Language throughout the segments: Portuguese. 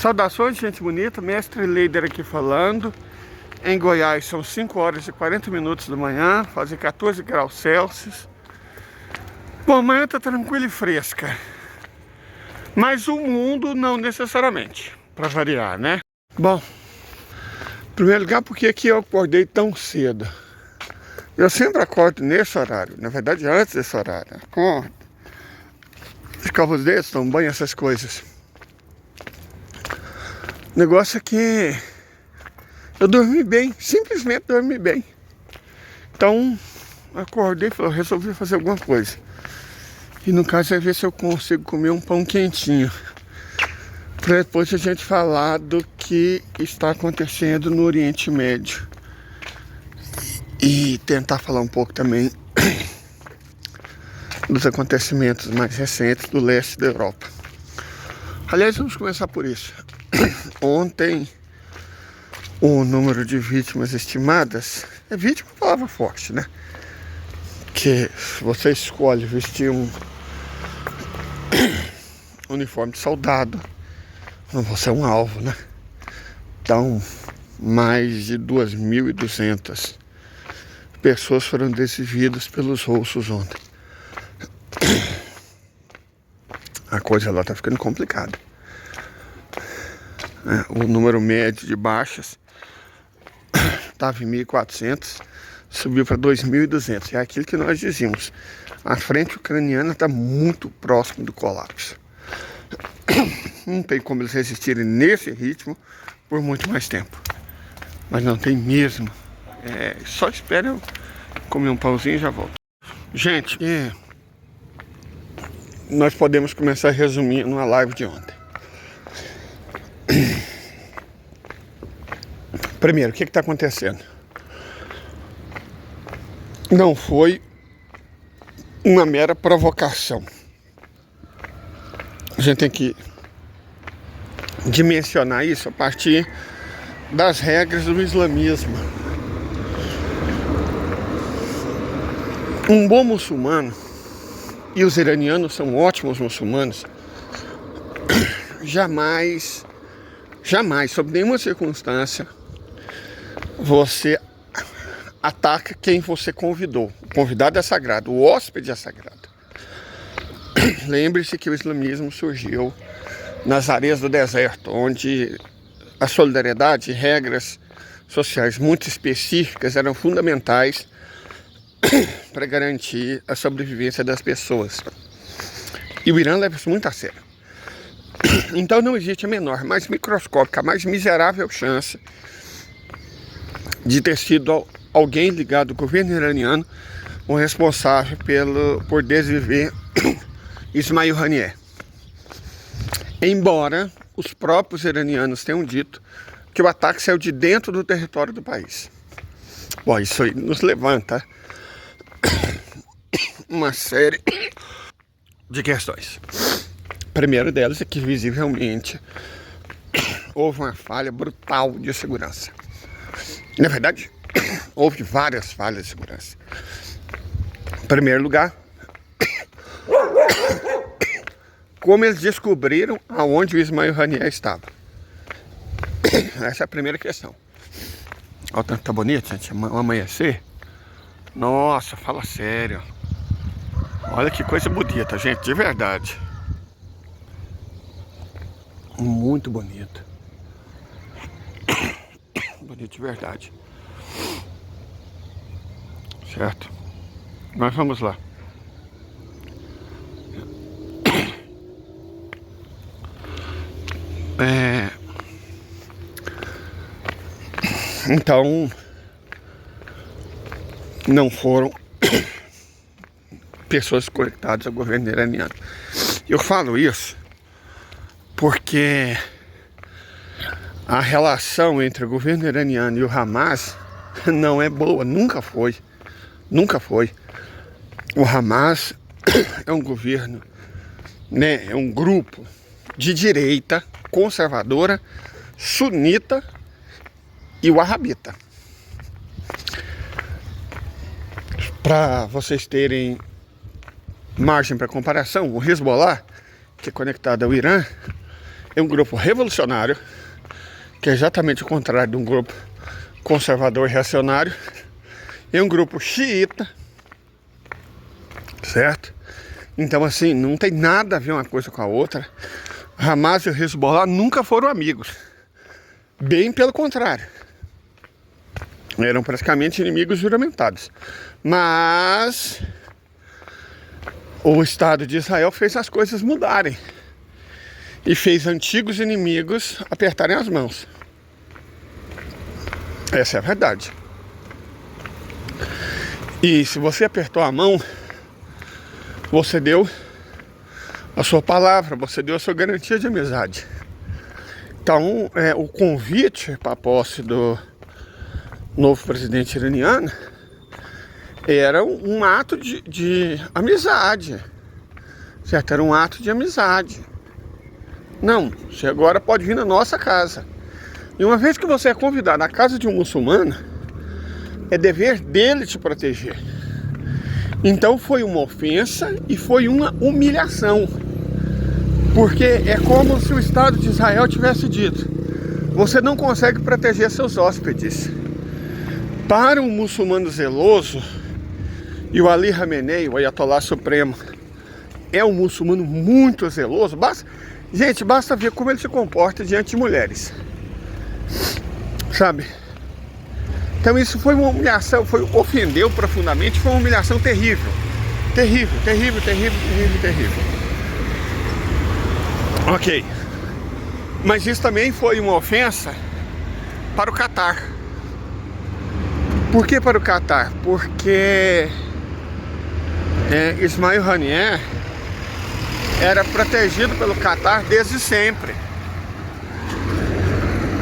Saudações, gente bonita, mestre Leider aqui falando. Em Goiás são 5 horas e 40 minutos da manhã, fazem 14 graus Celsius. Bom, amanhã tá tranquila e fresca, mas o mundo não necessariamente, para variar, né? Bom, em primeiro lugar, porque aqui eu acordei tão cedo. Eu sempre acordo nesse horário, na verdade antes desse horário. Acordo, escovo os dedos, tomo banho, essas coisas. O negócio é que eu dormi bem, simplesmente dormi bem. Então, acordei e resolvi fazer alguma coisa. E no caso é ver se eu consigo comer um pão quentinho, para depois a gente falar do que está acontecendo no Oriente Médio. E tentar falar um pouco também dos acontecimentos mais recentes do leste da Europa. Aliás, vamos começar por isso. Ontem, o número de vítimas estimadas, vítima é uma palavra forte, né? Que você escolhe vestir um uniforme de soldado, você é um alvo, né? Então, mais de 2.200 pessoas foram decididas pelos russos ontem. A coisa lá tá ficando complicada. O número médio de baixas estava em 1.400, subiu para 2.200. É aquilo que nós dizíamos. A frente ucraniana está muito próximo do colapso. Não tem como eles resistirem nesse ritmo por muito mais tempo. Mas não tem mesmo. Só espera eu comer um pãozinho e já volto. Gente, nós podemos começar resumindo a live de ontem. Primeiro, o que está acontecendo? Não foi uma mera provocação. A gente tem que dimensionar isso a partir das regras do islamismo. Um bom muçulmano, e os iranianos são ótimos muçulmanos, jamais, sob nenhuma circunstância, você ataca quem você convidou. O convidado é sagrado, o hóspede é sagrado. Lembre-se que o islamismo surgiu nas areias do deserto, onde a solidariedade e regras sociais muito específicas eram fundamentais para garantir a sobrevivência das pessoas. E o Irã leva isso muito a sério. Então não existe a menor, mais microscópica, a mais miserável chance de ter sido alguém ligado ao governo iraniano o responsável por desviver Ismail Haniyeh. Embora os próprios iranianos tenham dito que o ataque saiu de dentro do território do país. Bom, isso aí nos levanta uma série de questões. A primeira delas é que visivelmente houve uma falha brutal de segurança. Na verdade, houve várias falhas de segurança. Em primeiro lugar, como eles descobriram aonde o Ismail Haniyeh estava. Essa é a primeira questão. Olha o tanto tá bonito, gente, o amanhecer. Nossa, fala sério. Olha que coisa bonita, gente, de verdade. Muito bonito. Bonito de verdade. Certo? Mas vamos lá. Então, não foram pessoas conectadas ao governo iraniano. Eu falo isso porque a relação entre o governo iraniano e o Hamas não é boa, nunca foi. Nunca foi. O Hamas é um governo, né, é um grupo de direita, conservadora, sunita e wahhabita. Para vocês terem margem para comparação, o Hezbollah, que é conectado ao Irã, é um grupo revolucionário, que é exatamente o contrário de um grupo conservador e reacionário. É um grupo xiita, certo? Então, assim, não tem nada a ver uma coisa com a outra. Hamas e o Hezbollah nunca foram amigos. Bem pelo contrário. Eram praticamente inimigos juramentados. Mas o Estado de Israel fez as coisas mudarem. E fez antigos inimigos apertarem as mãos. Essa é a verdade. E se você apertou a mão, você deu a sua palavra, você deu a sua garantia de amizade. Então, o convite para a posse do novo presidente iraniano era um ato de amizade, certo? Era um ato de amizade. Não, você agora pode vir na nossa casa. E uma vez que você é convidado à casa de um muçulmano, é dever dele te proteger. Então foi uma ofensa e foi uma humilhação. Porque é como se o Estado de Israel tivesse dito: você não consegue proteger seus hóspedes. Para um muçulmano zeloso, e o Ali Khamenei, o Ayatollah Supremo, é um muçulmano muito zeloso. Basta ver como ele se comporta diante de mulheres. Sabe? Então isso foi uma humilhação, ofendeu profundamente, foi uma humilhação terrível. Terrível, terrível, terrível, terrível, terrível. Ok. Mas isso também foi uma ofensa para o Catar. Por que para o Catar? Porque Ismail Haniyeh era protegido pelo Catar desde sempre.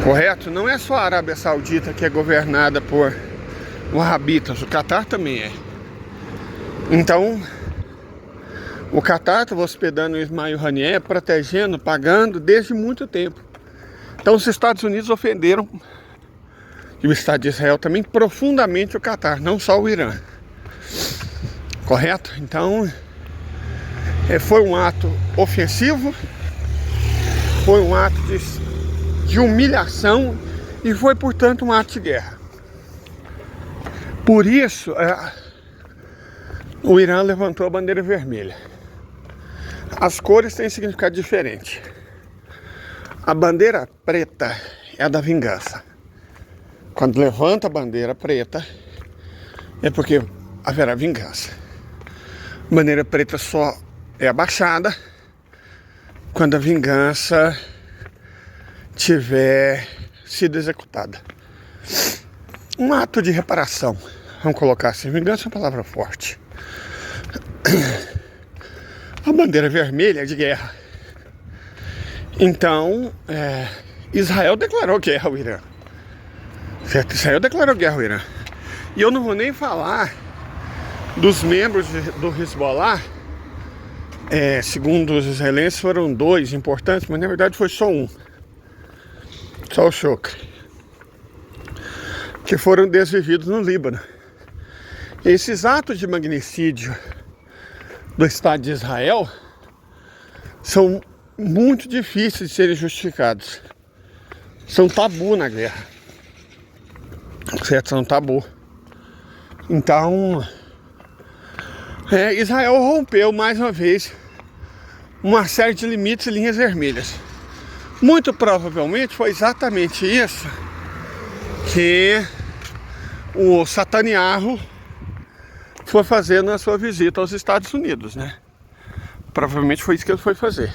Correto? Não é só a Arábia Saudita que é governada por wahhabitas, o Catar também é. Então, o Catar estava hospedando o Ismail Haniyeh, protegendo, pagando desde muito tempo. Então os Estados Unidos ofenderam, e o Estado de Israel também, profundamente o Catar, não só o Irã. Correto? Então, foi um ato ofensivo, foi um ato de humilhação e foi, portanto, um ato de guerra. Por isso, o Irã levantou a bandeira vermelha. As cores têm significado diferente. A bandeira preta é a da vingança. Quando levanta a bandeira preta, é porque haverá vingança. A bandeira preta só é abaixada quando a vingança tiver sido executada. Um ato de reparação. Vamos colocar assim, vingança é uma palavra forte. A bandeira vermelha é de guerra. Então, Israel declarou guerra ao Irã. Certo? Israel declarou guerra ao Irã. E eu não vou nem falar dos membros do Hezbollah. Segundo os israelenses, foram 2 importantes, mas na verdade foi só um. Só o Shukr, que foram desvividos no Líbano. Esses atos de magnicídio do Estado de Israel são muito difíceis de serem justificados. São tabu na guerra. Certo? São tabu. Então, Israel rompeu mais uma vez uma série de limites e linhas vermelhas. Muito provavelmente foi exatamente isso que o Netanyahu foi fazer na sua visita aos Estados Unidos, né? Provavelmente foi isso que ele foi fazer.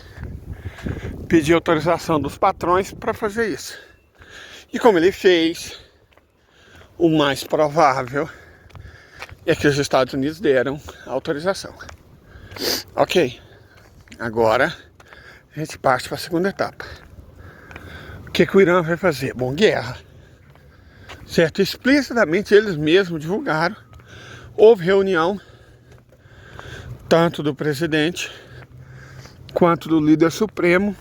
Pedir autorização dos patrões para fazer isso. E como ele fez, o mais provável é que os Estados Unidos deram autorização. Ok. Agora a gente parte para a segunda etapa. O que o Irã vai fazer? Bom, guerra. Certo? Explicitamente eles mesmos divulgaram. Houve reunião tanto do presidente quanto do líder supremo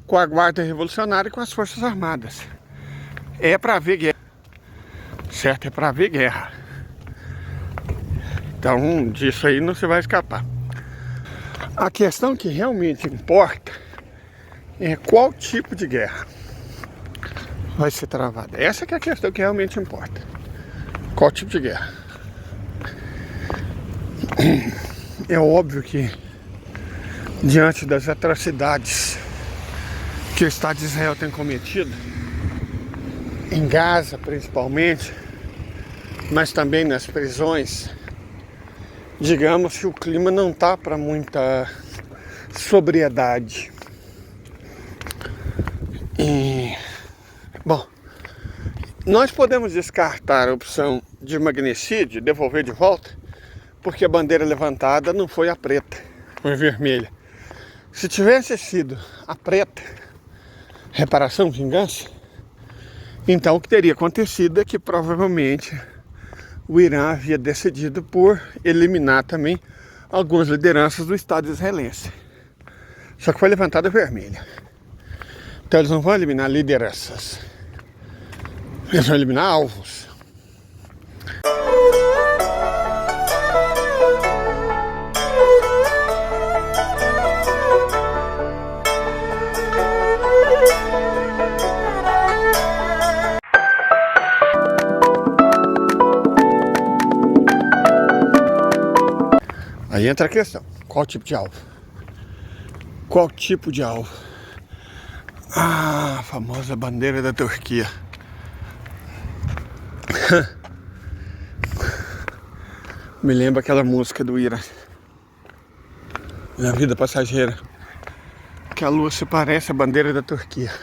com a Guarda Revolucionária e com as Forças Armadas. É para haver guerra. Certo? É para haver guerra. Então, disso aí não se vai escapar. A questão que realmente importa qual tipo de guerra vai ser travada? Essa que é a questão que realmente importa. Qual tipo de guerra? É óbvio que, diante das atrocidades que o Estado de Israel tem cometido, em Gaza principalmente, mas também nas prisões, digamos que o clima não está para muita sobriedade. E, bom, nós podemos descartar a opção de magnicídio, devolver de volta, porque a bandeira levantada não foi a preta, foi a vermelha. Se tivesse sido a preta, reparação, vingança, então o que teria acontecido é que provavelmente o Irã havia decidido por eliminar também algumas lideranças do Estado israelense. Só que foi levantada a vermelha. Então eles não vão eliminar lideranças, eles vão eliminar alvos. Aí entra a questão, qual tipo de alvo? Qual tipo de alvo? Ah, a famosa bandeira da Turquia. Me lembra aquela música do Ira, Minha Vida Passageira, que a lua se parece à bandeira da Turquia.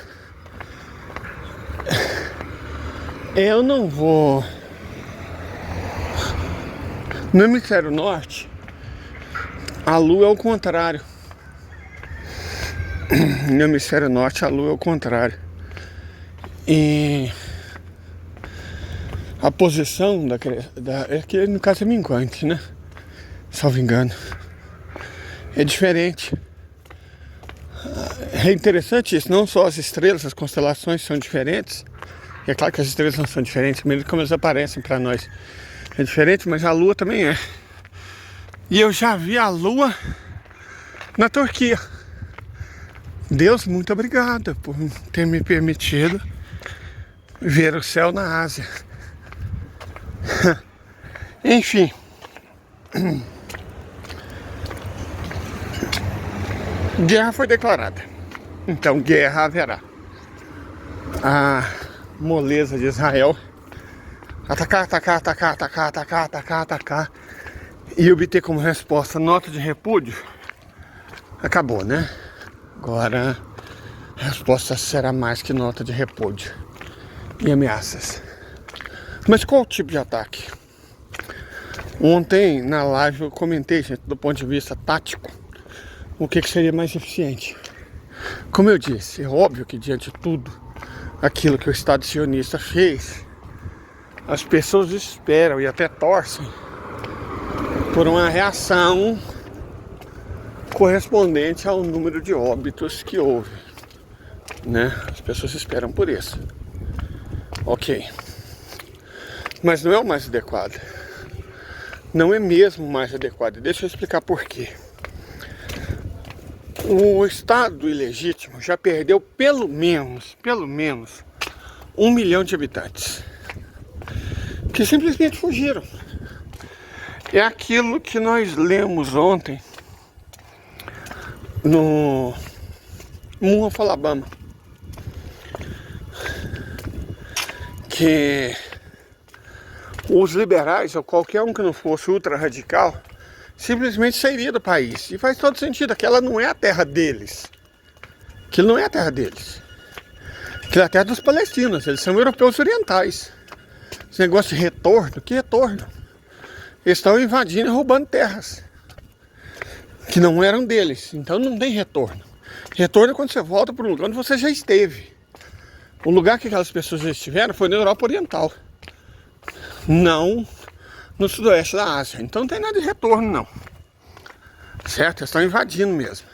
Eu não vou... No hemisfério norte, a lua é o contrário. No hemisfério norte, a lua é o contrário. E a posição é que no caso é minguante, né? Salvo engano. É diferente. É interessante isso, não só as estrelas, as constelações são diferentes. É claro que as estrelas não são diferentes, mesmo como elas aparecem para nós. É diferente, mas a lua também é. E eu já vi a lua na Turquia. Deus, muito obrigado por ter me permitido ver o céu na Ásia. Enfim. Guerra foi declarada. Então guerra haverá. A moleza de Israel atacar, atacar, atacar, atacar, atacar, atacar, atacar e obter como resposta nota de repúdio. Acabou, né? Agora a resposta será mais que nota de repúdio e ameaças. Mas qual tipo de ataque? Ontem na live eu comentei, gente, do ponto de vista tático, o que seria mais eficiente. Como eu disse, é óbvio que diante de tudo aquilo que o Estado sionista fez, as pessoas esperam e até torcem por uma reação correspondente ao número de óbitos que houve, né? As pessoas esperam por isso. Ok. Mas não é o mais adequado. Não é mesmo o mais adequado. Deixa eu explicar por quê. O Estado ilegítimo já perdeu pelo menos 1 milhão de habitantes que simplesmente fugiram. É aquilo que nós lemos ontem no Moon of Alabama, que os liberais, ou qualquer um que não fosse ultra radical, simplesmente sairia do país. E faz todo sentido, aquela não é a terra deles. Aquilo não é a terra deles. Aquilo é a terra dos palestinos, eles são europeus orientais. Esse negócio de retorno, que retorno? Eles estão invadindo e roubando terras que não eram deles, então não tem retorno. Retorno é quando você volta para um lugar onde você já esteve. O lugar que aquelas pessoas já estiveram foi na Europa Oriental, não no sudoeste da Ásia. Então não tem nada de retorno não, certo? Eles estão invadindo mesmo.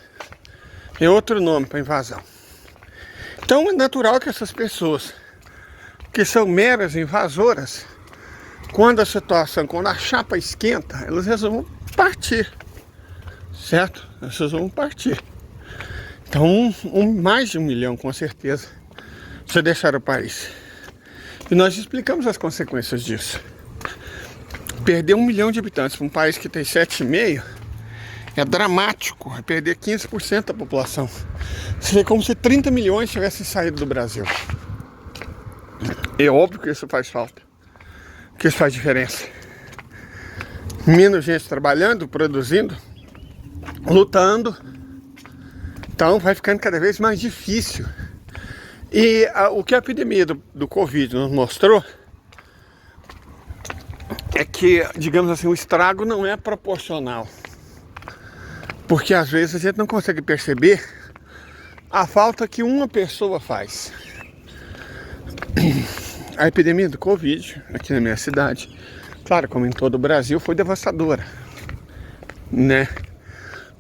É outro nome para invasão. Então é natural que essas pessoas que são meras invasoras, quando a chapa esquenta, elas resolvam partir, certo? Elas resolvam partir. Então, mais de 1 milhão, com certeza, já deixaram o país. E nós explicamos as consequências disso. Perder 1 milhão de habitantes para um país que tem 7,5 é dramático. É perder 15% da população. Seria como se 30 milhões tivessem saído do Brasil. É óbvio que isso faz falta, que isso faz diferença. Menos gente trabalhando, produzindo, lutando. Então vai ficando cada vez mais difícil. E o que a epidemia do Covid nos mostrou é que, digamos assim, o estrago não é proporcional. Porque às vezes a gente não consegue perceber a falta que uma pessoa faz. A epidemia do Covid, aqui na minha cidade, claro, como em todo o Brasil, foi devastadora, né?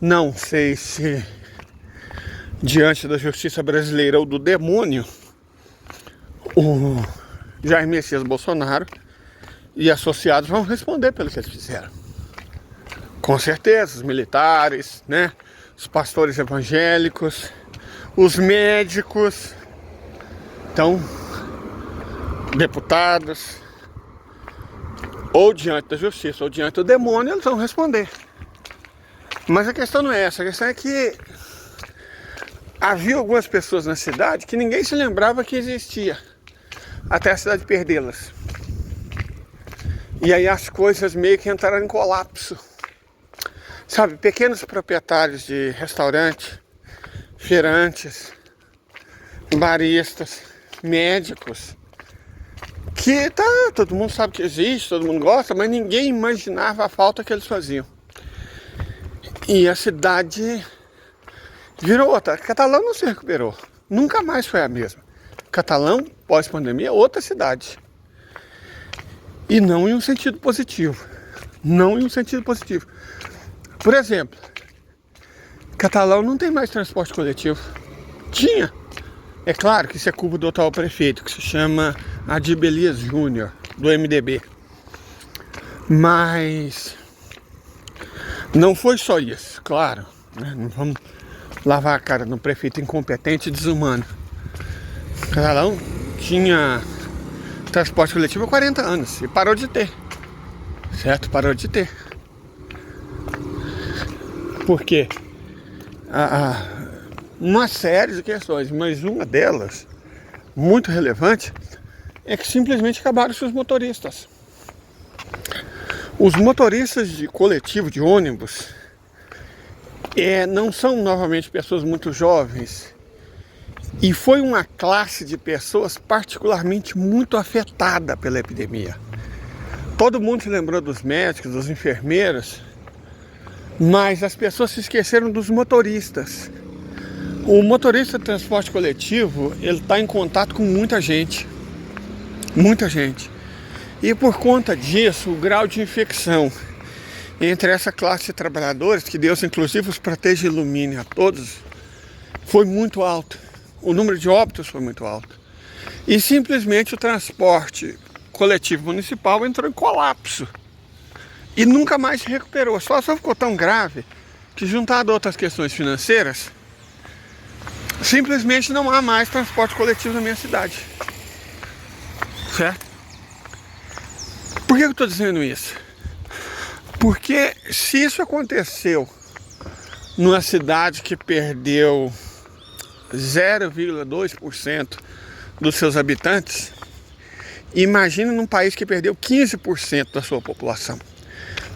Não sei se diante da justiça brasileira ou do demônio, o Jair Messias Bolsonaro e associados vão responder pelo que eles fizeram. Com certeza, os militares, né? Os pastores evangélicos, os médicos, então, deputados, ou diante da justiça ou diante do demônio, eles vão responder. Mas a questão não é essa, a questão é que havia algumas pessoas na cidade que ninguém se lembrava que existia, até a cidade perdê-las. E aí as coisas meio que entraram em colapso. Sabe, pequenos proprietários de restaurante, feirantes, baristas, médicos, que todo mundo sabe que existe, todo mundo gosta, mas ninguém imaginava a falta que eles faziam. E a cidade virou outra. Catalão não se recuperou, nunca mais foi a mesma. Catalão, pós-pandemia, é outra cidade. E não em um sentido positivo. Não em um sentido positivo. Por exemplo, Catalão não tem mais transporte coletivo. Tinha. É claro que isso é culpa do atual prefeito, que se chama Adib Elias Júnior, do MDB. Mas não foi só isso, claro, né? Não vamos lavar a cara no prefeito incompetente e desumano. Catalão tinha transporte coletivo há 40 anos e parou de ter. Certo? Parou de ter. Por quê? Uma série de questões, mas uma delas, muito relevante, é que simplesmente acabaram-se os motoristas. Os motoristas de coletivo, de ônibus, não são novamente pessoas muito jovens. E foi uma classe de pessoas particularmente muito afetada pela epidemia. Todo mundo se lembrou dos médicos, dos enfermeiros, mas as pessoas se esqueceram dos motoristas. O motorista de transporte coletivo, ele está em contato com muita gente. Muita gente. E por conta disso, o grau de infecção entre essa classe de trabalhadores, que Deus inclusive os proteja e ilumine a todos, foi muito alto. O número de óbitos foi muito alto. E simplesmente o transporte coletivo municipal entrou em colapso. E nunca mais se recuperou. A situação ficou tão grave que, juntado a outras questões financeiras, simplesmente não há mais transporte coletivo na minha cidade. Certo? Por que eu estou dizendo isso? Porque se isso aconteceu numa cidade que perdeu 0,2% dos seus habitantes, imagina num país que perdeu 15% da sua população.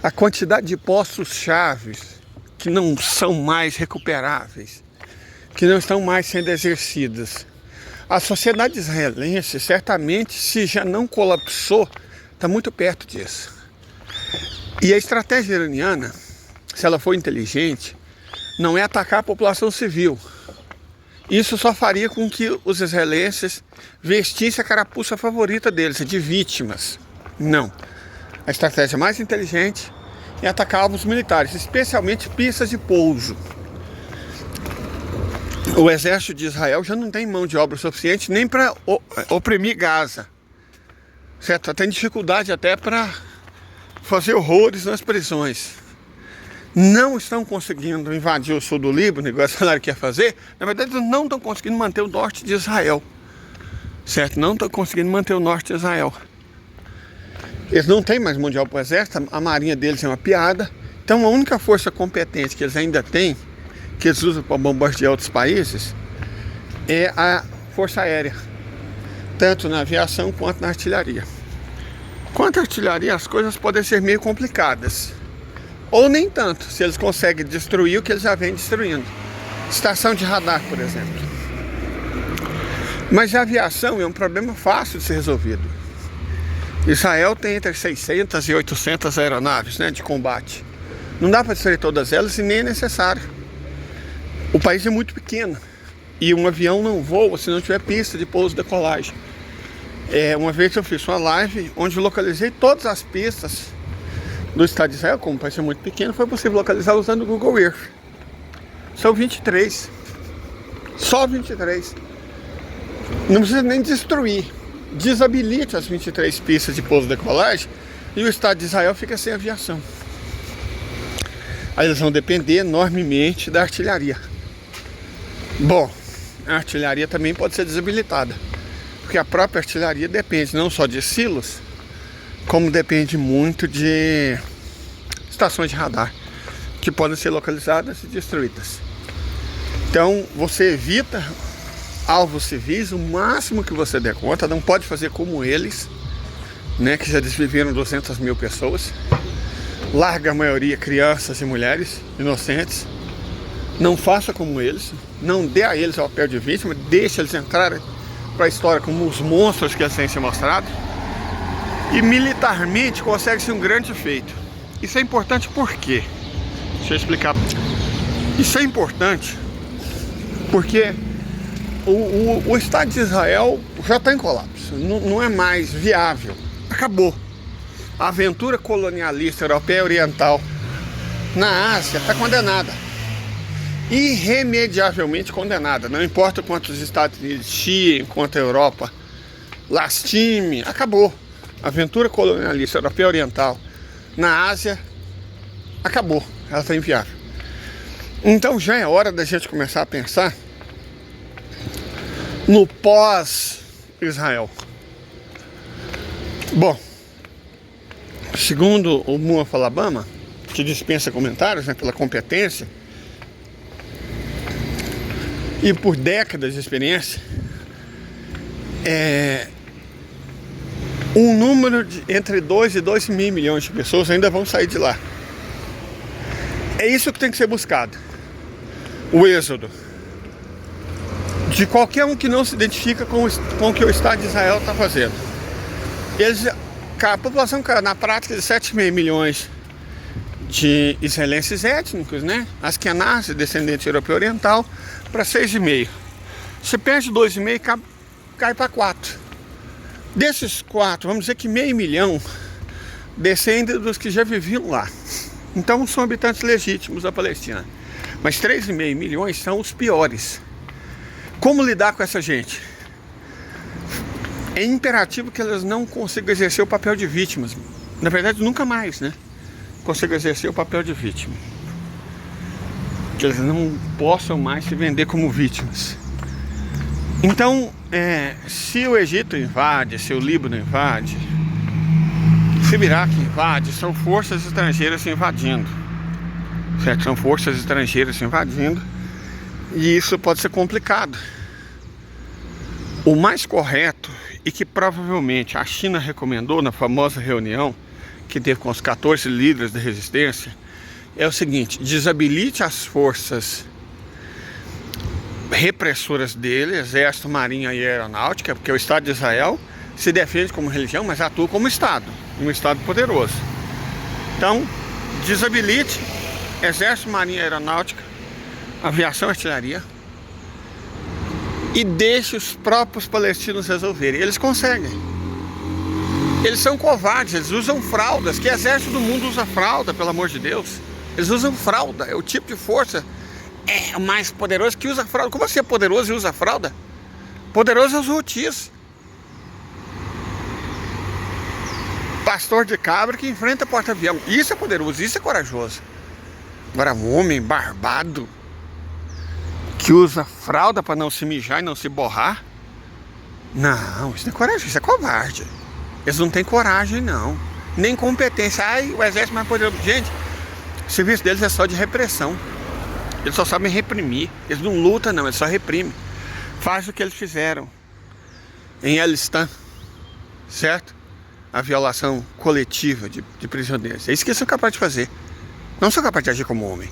A quantidade de postos-chaves que não são mais recuperáveis, que não estão mais sendo exercidas. A sociedade israelense, certamente, se já não colapsou, está muito perto disso. E a estratégia iraniana, se ela for inteligente, não é atacar a população civil. Isso só faria com que os israelenses vestissem a carapuça favorita deles, a de vítimas. Não. A estratégia mais inteligente é atacar alvos militares, especialmente pistas de pouso. O exército de Israel já não tem mão de obra suficiente nem para oprimir Gaza. Certo? Tem dificuldade até para fazer horrores nas prisões. não estão conseguindo invadir o sul do Líbano, igual a Salário quer fazer. Na verdade, eles não estão conseguindo manter o norte de Israel. Certo? Não estão conseguindo manter o norte de Israel. Eles não têm mais mundial para o exército, a marinha deles é uma piada. Então a única força competente que eles ainda têm, que eles usam para bombardear outros países, é a força aérea. Tanto na aviação quanto na artilharia. Quanto à artilharia, as coisas podem ser meio complicadas. Ou nem tanto, se eles conseguem destruir o que eles já vêm destruindo. Estação de radar, por exemplo. Mas a aviação é um problema fácil de ser resolvido. Israel tem entre 600 e 800 aeronaves, né, de combate. Não dá para destruir todas elas e nem é necessário. O país é muito pequeno. E um avião não voa se não tiver pista de pouso e decolagem. Uma vez eu fiz uma live onde localizei todas as pistas do estado de Israel. Como o país é muito pequeno, foi possível localizar usando o Google Earth. São 23. Só 23. Não precisa nem destruir. Desabilite as 23 pistas de pouso e decolagem e o estado de Israel fica sem aviação. Aí eles vão depender enormemente da artilharia. Bom, a artilharia também pode ser desabilitada, porque a própria artilharia depende não só de silos, como depende muito de estações de radar, que podem ser localizadas e destruídas. Então você evita alvos civis o máximo que você der conta. Não pode fazer como eles, né, que já desviveram 200 mil pessoas. Larga a maioria crianças e mulheres inocentes. Não faça como eles. Não dê a eles o papel de vítima. Deixe eles entrarem para a história como os monstros que eles têm se mostrado. E militarmente consegue-se um grande feito. Isso é importante por quê? Deixa eu explicar. Isso é importante porque o Estado de Israel já está em colapso. Não é mais viável. Acabou. A aventura colonialista europeia oriental na Ásia está condenada. Irremediavelmente condenada. Não importa quantos Estados Unidos chiem, quanto a Europa lastime. Acabou. A aventura colonialista europeia oriental na Ásia acabou. Ela está inviável. Então já é hora da gente começar a pensar no pós-Israel. Bom, segundo o Moaf Alabama, que dispensa comentários, né, pela competência e por décadas de experiência, um número de entre 2 e 2,5 milhões de pessoas ainda vão sair de lá. É isso que tem que ser buscado. O êxodo de qualquer um que não se identifica com o que o Estado de Israel está fazendo. A população caiu na prática de 7,5 milhões de israelenses étnicos, né? Askenazes, descendentes europeu oriental, para 6,5. Você perde 2,5, cai para 4. Desses 4, vamos dizer que 500 mil descendem dos que já viviam lá. Então são habitantes legítimos da Palestina. Mas 3,5 milhões são os piores. Como lidar com essa gente? É imperativo que elas não consigam exercer o papel de vítimas. Na verdade, nunca mais, né? Consigam exercer o papel de vítima. Que eles não possam mais se vender como vítimas. Então, se o Egito invade, se o Líbano invade, se o Iraque invade, são forças estrangeiras invadindo. Certo? São forças estrangeiras invadindo. E isso pode ser complicado. O mais correto, e que provavelmente a China recomendou na famosa reunião que teve com os 14 líderes da resistência, é o seguinte: desabilite as forças repressoras dele, exército, marinha e aeronáutica, porque o Estado de Israel se defende como religião, mas atua como Estado, um Estado poderoso. Então, desabilite exército, marinha e aeronáutica, aviação e artilharia, e deixe os próprios palestinos resolverem. Eles conseguem. Eles são covardes, eles usam fraldas. Que exército do mundo usa fralda, pelo amor de Deus? Eles usam fralda, é o tipo de força mais poderoso que usa fralda. Como assim é poderoso e usa fralda? Poderoso é os Houthis. Pastor de cabra que enfrenta porta-avião. Isso é poderoso, isso é corajoso. Agora, um homem barbado que usa fralda para não se mijar e não se borrar? Não, isso não é coragem, isso é covarde. Eles não têm coragem, não. Nem competência. Ai, o exército mais poderoso. Gente, o serviço deles é só de repressão. Eles só sabem reprimir. Eles não lutam, não, eles só reprimem. Faz o que eles fizeram em Elistã, certo? A violação coletiva de prisioneiros. É isso que eles são capazes de fazer. Não são capazes de agir como homem.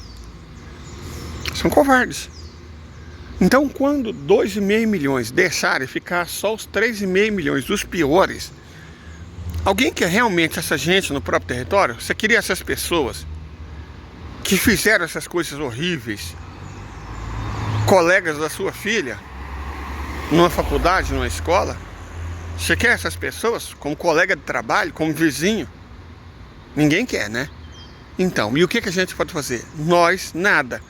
São covardes. Então, quando 2,5 milhões deixarem ficar só os 3,5 milhões dos piores, alguém quer realmente essa gente no próprio território? Você queria essas pessoas que fizeram essas coisas horríveis, colegas da sua filha, numa faculdade, numa escola? Você quer essas pessoas como colega de trabalho, como vizinho? Ninguém quer, né? Então, e o que a gente pode fazer? Nós, nada.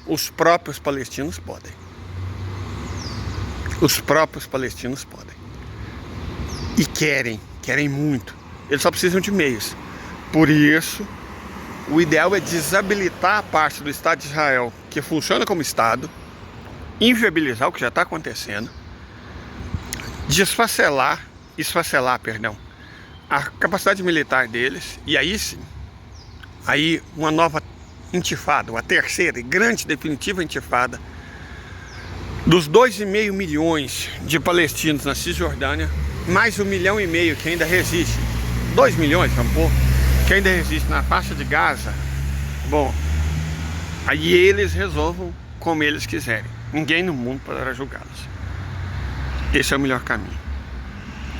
Os próprios palestinos podem. Os próprios palestinos podem. E querem muito. Eles só precisam de meios. Por isso, o ideal é desabilitar a parte do Estado de Israel que funciona como Estado, inviabilizar o que já está acontecendo, esfacelar, a capacidade militar deles, e aí sim, aí uma nova intifada, uma terceira e grande definitiva intifada dos 2,5 milhões de palestinos na Cisjordânia, mais 1,5 milhão que ainda resiste, 2 milhões, vamos pôr, que ainda resiste na faixa de Gaza. Bom, aí eles resolvam como eles quiserem. Ninguém no mundo poderá julgá-los. Esse é o melhor caminho.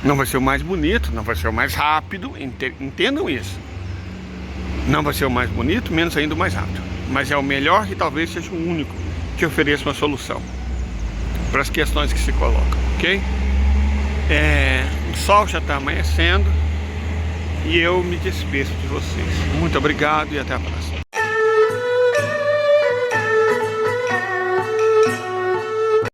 Não vai ser o mais bonito, não vai ser o mais rápido, entendam isso. Não vai ser o mais bonito, menos ainda o mais rápido. Mas é o melhor e talvez seja o único que ofereça uma solução para as questões que se colocam, ok? O sol já está amanhecendo e eu me despeço de vocês. Muito obrigado e até a próxima.